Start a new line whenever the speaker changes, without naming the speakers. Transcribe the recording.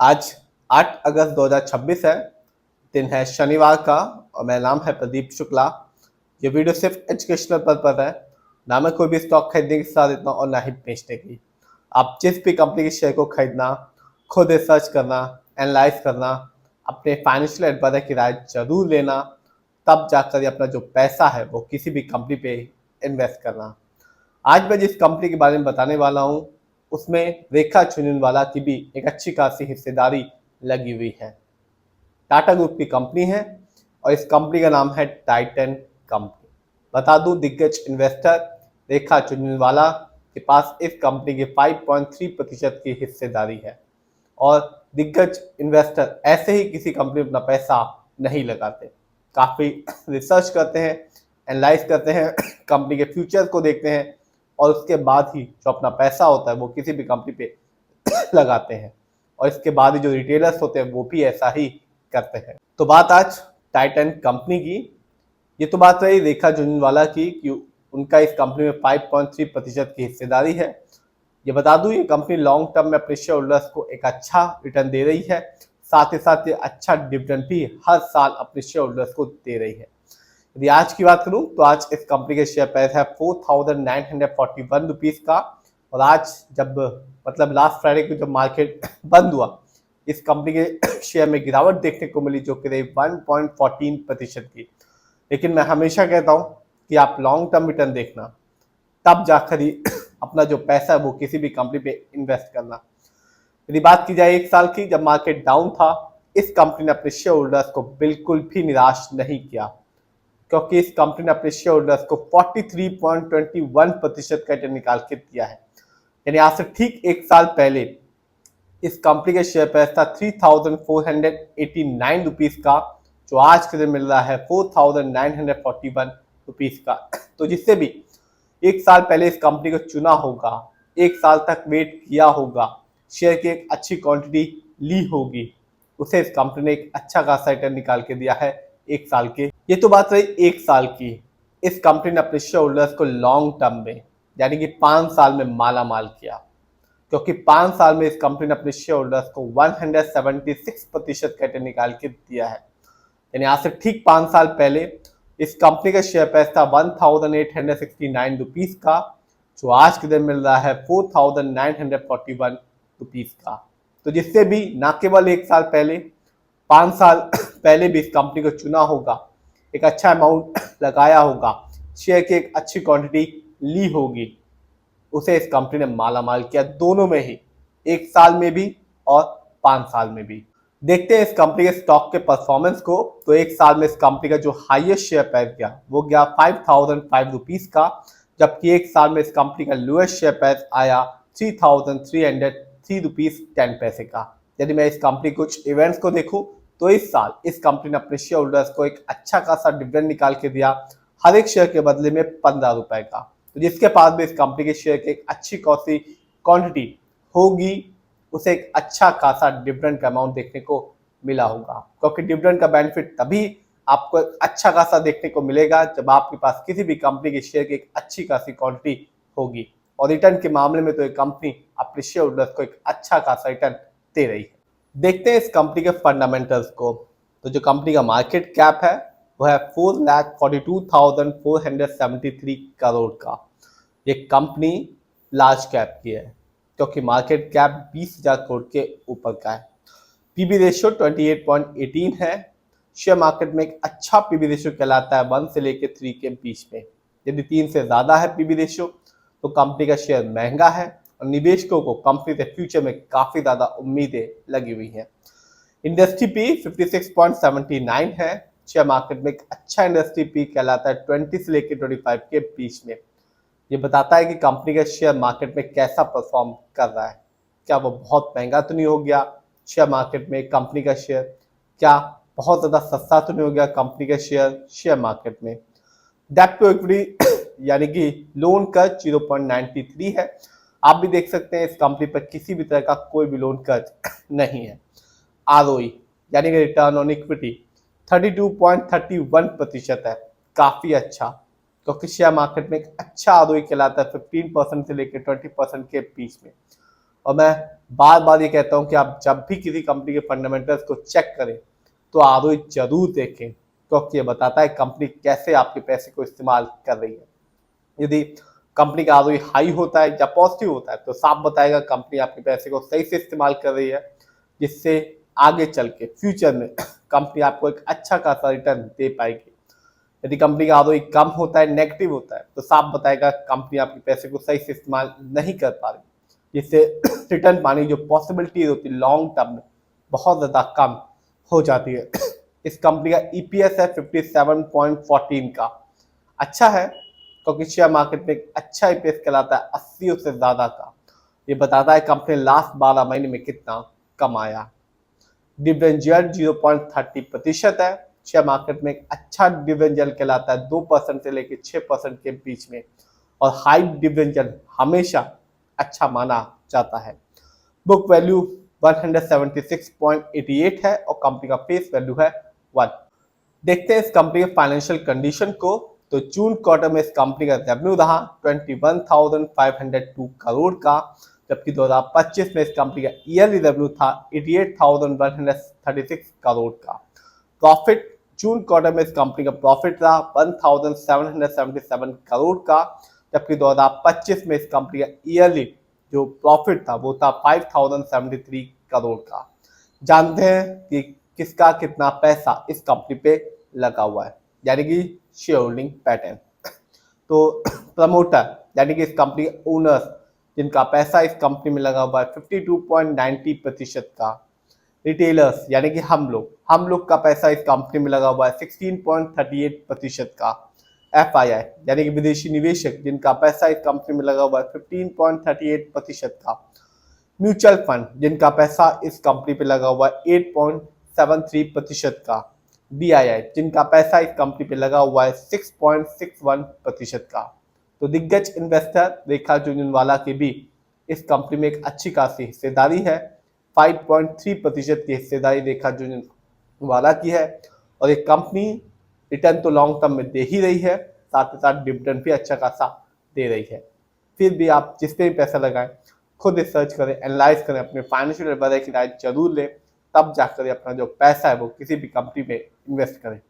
आज 8 अगस्त 2026 है। दिन है शनिवार का और मेरा नाम है प्रदीप शुक्ला। ये वीडियो सिर्फ एजुकेशनल पर्पज है, ना मैं कोई भी स्टॉक खरीदने की सलाह देता हूँ और ना ही बेचने की। आप जिस भी कंपनी के शेयर को खरीदना, खुद रिसर्च करना, एनालाइज करना, अपने फाइनेंशियल एडवाइजर की राय जरूर लेना, तब जाकर ये अपना जो पैसा है वो किसी भी कंपनी पे इन्वेस्ट करना। आज मैं जिस कंपनी के बारे में बताने वाला हूँ उसमें रेखा झुनझुनवाला की भी एक अच्छी खासी हिस्सेदारी लगी हुई है। टाटा ग्रुप की कंपनी है और इस कंपनी का नाम है टाइटन कंपनी। बता दूं, दिग्गज इन्वेस्टर रेखा झुनझुनवाला के पास इस कंपनी की 5.3% की हिस्सेदारी है और दिग्गज इन्वेस्टर ऐसे ही किसी कंपनी में अपना पैसा नहीं लगाते। काफ़ी रिसर्च करते हैं, एनालाइज करते हैं, कंपनी के फ्यूचर को देखते हैं और उसके बाद ही जो अपना पैसा होता है वो किसी भी कंपनी पे लगाते हैं। और इसके बाद ही जो रिटेलर्स होते हैं वो भी ऐसा ही करते हैं। तो बात आज टाइटन कंपनी की। ये तो बात रही रेखा झुनझुनवाला की कि उनका इस कंपनी में 5.3% की हिस्सेदारी है। ये बता दूं, ये कंपनी लॉन्ग टर्म में अपने शेयर होल्डर्स को एक अच्छा रिटर्न दे रही है, साथ ही साथ ये अच्छा डिविडेंड भी हर साल अपने शेयर होल्डर्स को दे रही है। यदि आज की बात करूं तो आज इस कंपनी के शेयर प्राइस है 4,941 रुपीज का। और आज जब मतलब लास्ट फ्राइडे को जब मार्केट बंद हुआ, इस कंपनी के शेयर में गिरावट देखने को मिली जो करीब 1.14% की। लेकिन मैं हमेशा कहता हूं कि आप लॉन्ग टर्म रिटर्न देखना, तब जाकर ही अपना जो पैसा है वो किसी भी कंपनी पे इन्वेस्ट करना। यदि बात की जाए एक साल की, जब मार्केट डाउन था, इस कंपनी ने अपने शेयर होल्डर्स को बिल्कुल भी निराश नहीं किया, क्योंकि इस कंपनी ने अपने शेयर होल्डर्स को 43.21% का रिटर्न निकाल के दिया है। यानी आज से ठीक एक साल पहले इस कंपनी के शेयर प्राइस था 3,489 रुपीज का, जो आज के दिन मिल रहा है 4,941 रुपीज का। तो जिससे भी एक साल पहले इस कंपनी को चुना होगा, एक साल तक वेट किया होगा, शेयर की एक अच्छी क्वांटिटी ली होगी, उसे इस कंपनी ने एक अच्छा खासा रिटर्न निकाल के दिया है एक साल के। ये तो बात रही एक साल की। इस कंपनी ने अपने शेयर होल्डर्स को लॉन्ग टर्म में यानी कि 5 साल में माला माल किया, क्योंकि 5 साल में इस कंपनी ने अपने शेयर होल्डर्स को 176% का रिटर्न निकाल के दिया है। यानी आज से ठीक 5 साल पहले इस कंपनी का शेयर प्राइस था 1,869 रुपीज का, जो आज के दिन मिल रहा है 4,941 रुपीज का। तो जिससे भी ना केवल एक साल पहले, 5 साल पहले भी इस कंपनी को चुना होगा, एक अच्छा अमाउंट लगाया होगा, शेयर की एक अच्छी क्वांटिटी ली होगी, उसे इस कंपनी ने माला माल किया, दोनों में ही, एक साल में भी और 5 साल में भी। देखते हैं इस कंपनी के स्टॉक के परफॉर्मेंस को। तो एक साल में इस कंपनी का जो हाईएस्ट शेयर प्राइस गया वो गया 5,005 रुपीज का, जबकि एक साल में इस कंपनी का लोएस्ट शेयर प्राइस आया 3,303 रुपीज 10 पैसे का। यदि मैं इस कंपनी कुछ इवेंट्स को देखूं तो इस साल इस कंपनी ने अपने शेयर होल्डर्स को एक अच्छा खासा डिविडेंड निकाल के दिया, हर एक शेयर के बदले में 15 रुपए का। तो जिसके पास भी इस कंपनी के शेयर की एक अच्छी खासी क्वांटिटी होगी, उसे एक अच्छा खासा डिविडेंड का अमाउंट देखने को मिला होगा, क्योंकि डिविडेंड का बेनिफिट तभी आपको अच्छा खासा देखने को मिलेगा जब आपके पास किसी भी कंपनी के शेयर की एक अच्छी खासी क्वांटिटी होगी। और रिटर्न के मामले में तो एक कंपनी अपने शेयर होल्डर्स को एक अच्छा खासा रिटर्न दे रही है। देखते हैं इस कंपनी के फंडामेंटल्स को। तो जो कंपनी का मार्केट कैप है वो है 4,42,473 करोड़ का। ये कंपनी लार्ज कैप की है, क्योंकि मार्केट कैप 20,000 करोड़ के ऊपर का है। पीबी रेशियो 28.18 है। शेयर मार्केट में एक अच्छा पीबी रेशियो कहलाता है 1 से लेकर 3 के बीच में। यदि 3 से ज्यादा है पीबी रेशियो तो कंपनी का शेयर महंगा है और निवेशकों को कंपनी से फ्यूचर में काफी ज्यादा उम्मीदें लगी हुई हैं। इंडस्ट्री पी 56.79 है। शेयर मार्केट में एक अच्छा इंडस्ट्री पी कहलाता है 20 से लेकर 25 के बीच में। ये बताता है कि कंपनी का शेयर मार्केट में कैसा परफॉर्म कर रहा है। क्या वो बहुत महंगा तो नहीं हो गया शेयर मार्केट में कंपनी का शेयर? क्या बहुत ज्यादा सस्ता तो नहीं हो गया कंपनी का शेयर मार्केट में? डेट टू इक्विटी यानी कि लोन कर्ज 0.93 है। आप भी देख सकते हैं इस कंपनी पर किसी भी तरह का कोई भी लोन कर्ज नहीं है। आरओई यानी कि रिटर्न ऑन इक्विटी 32.31% है, काफी अच्छा, क्योंकि शेयर मार्केट में एक अच्छा आरओई कहलाता है 15% से लेकर 20% के बीच में। और मैं बार बार ये कहता हूँ कि आप जब भी किसी कंपनी के फंडामेंटल्स को चेक करें तो आरओई जरूर देखें, क्योंकि ये बताता है कंपनी कैसे आपके पैसे को इस्तेमाल कर रही है। यदि कंपनी का आरओई हाई होता है या पॉजिटिव होता है तो साफ बताएगा कंपनी आपके पैसे को सही से इस्तेमाल कर रही है, जिससे आगे चल के फ्यूचर में कंपनी आपको एक अच्छा खासा रिटर्न दे पाएगी। यदि कंपनी का आरओई कम होता है, नेगेटिव होता है, तो साफ बताएगा कंपनी आपके पैसे को सही से इस्तेमाल नहीं कर पा रही, जिससे रिटर्न पाने की जो पॉसिबिलिटी होती है लॉन्ग टर्म में बहुत ज़्यादा कम हो जाती है। इस कंपनी का ईपीएस है 57.14 का, अच्छा है, क्योंकि शेयर मार्केट में एक अच्छा ईपीएस कहलाता है 80 से ज़्यादा का। ये बताता है कंपनी लास्ट 12 महीने में कितना कमाया। डिविडेंड यील्ड 0.30% है, शेयर मार्केट में एक अच्छा डिविडेंड यील्ड कहलाता है 2% से लेकर 6% के बीच में, और हाई डिविडेंड यील्ड हमेशा अच्छा माना जाता है। बुक वैल्यू 176.88 है और कंपनी का फेस वैल्यू है 1। देखते हैं इस कंपनी के फाइनेंशियल कंडीशन को। तो जून क्वार्टर में इस कंपनी का रेवेन्यू रहा 21,502 करोड़ का, जबकि 2025 में इस कंपनी का ईयरली रेवेन्यू था 88,136 करोड़ का। प्रॉफिट जून क्वार्टर में इस कंपनी का प्रॉफिट रहा 1,777 करोड़ का, जबकि 2025 में इस कंपनी का ईयरली जो प्रॉफिट था वो था 5,073 करोड़ का। जानते हैं कि किसका कितना पैसा इस कंपनी पे लगा हुआ है, यानी कि शेयर होल्डिंग पैटर्न। तो प्रमोटर यानी कि इस कंपनी के ओनर्स जिनका पैसा इस कंपनी में लगा हुआ है 52.90% का। रिटेलर्स यानी कि हम लोग का पैसा इस कंपनी में लगा हुआ है 16.38% का। एफआईआई यानी कि विदेशी निवेशक जिनका पैसा इस कंपनी में लगा हुआ है 15.38% का। म्यूचुअल फंड जिनका पैसा इस कंपनी पे लगा हुआ है 8.73% का। बीआईआई जिनका पैसा इस कंपनी पे लगा हुआ है 6.61% का। तो दिग्गज इन्वेस्टर रेखा झुनझुनवाला की भी इस कंपनी में एक अच्छी खासी हिस्सेदारी है, 5.3% की हिस्सेदारी रेखा झुनझुनवाला की है। और ये कंपनी रिटर्न तो लॉन्ग टर्म में दे ही रही है, साथ ही साथ डिविडेंड भी अच्छा खासा दे रही है। फिर भी आप जिस पे भी पैसा लगाएं खुद रिसर्च करें, एनालाइज करें, अपने फाइनेंशियल एडवाइजर की राय जरूर लें, तब जाकर अपना जो पैसा है वो किसी भी कंपनी में इन्वेस्ट करें।